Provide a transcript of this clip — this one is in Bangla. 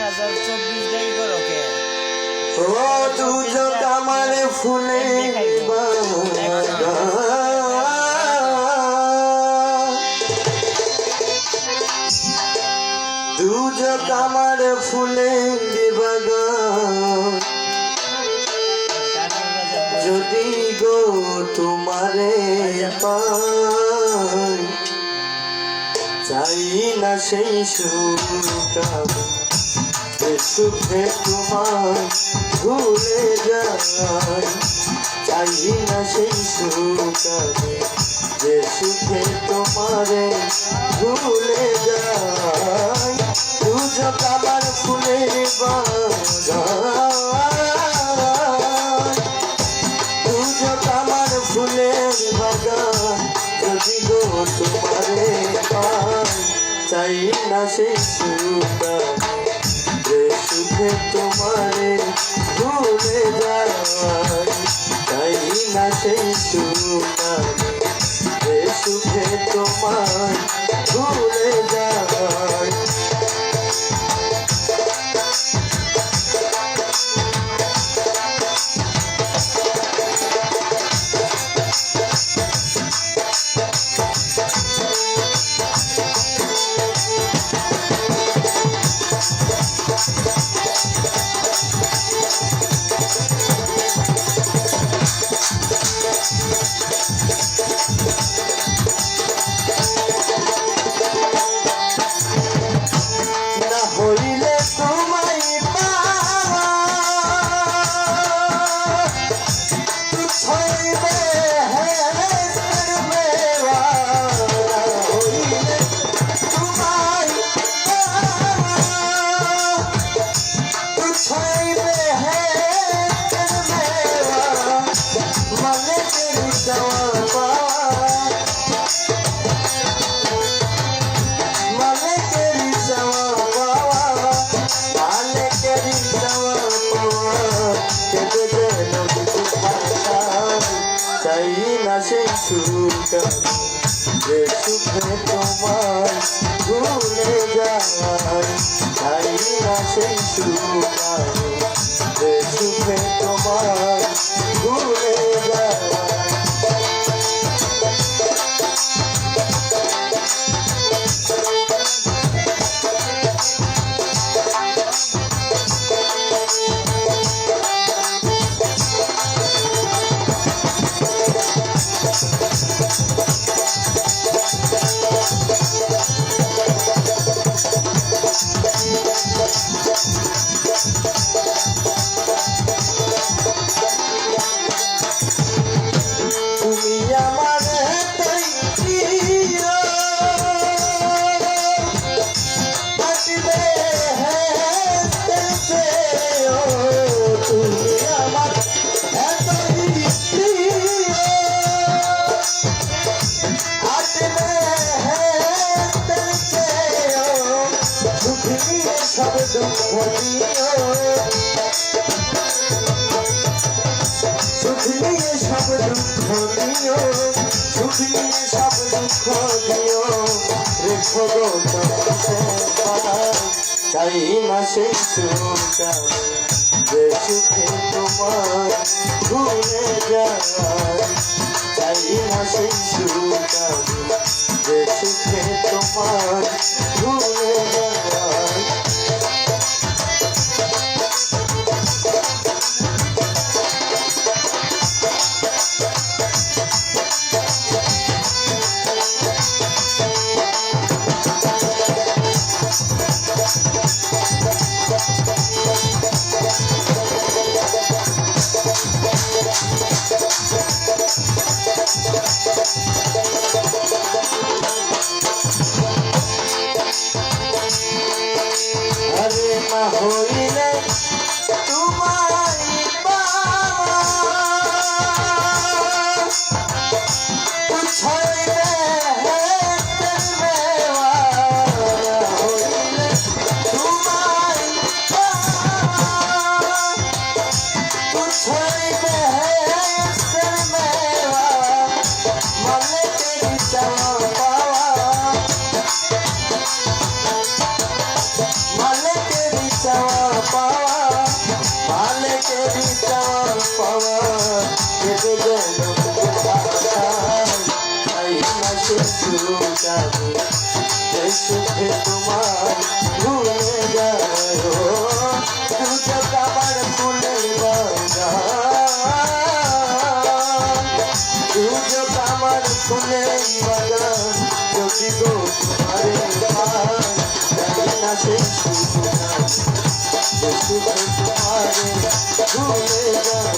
2024 করো কে ও দুজো কামার ফুলে দুজো কামার ফুলে বাগান যদি গো তোমারে পাই চাই না সেই সুখে তোমার ভুলে যাই চাই না সেই সুখে তোমারে ভুলে যাই দুজো কামার ফুলের বাগান দুজো কামার ফুলের বাগান যদি গো তোমারে পাই চাই না সেই সুখে তোমারে ভুলে যাই চাই না সেই সুখে তোমার ভুলে যাই চাই না সেই সুখে তোমার ভুলে যাই চাই না সেই সুখে তোমার ভুলে যাই সুখ নিয়ে সব দুঃখ দিও সুখ নিয়ে সব দুঃখ দিও রেখো গো চাই না সেই সুখে তোমার ভুলে যাই চাই না সেই সুখে তোমার ভুলে যাই যাবে এই সুখে তোমার ভুলে যায় দুচোখ আমার ফুলের বাগান দুচোখ আমার ফুলের বাগান যদি গো তোমারে পাই জানি না সেই সুখ সুখে তোমারে ভুলে যায়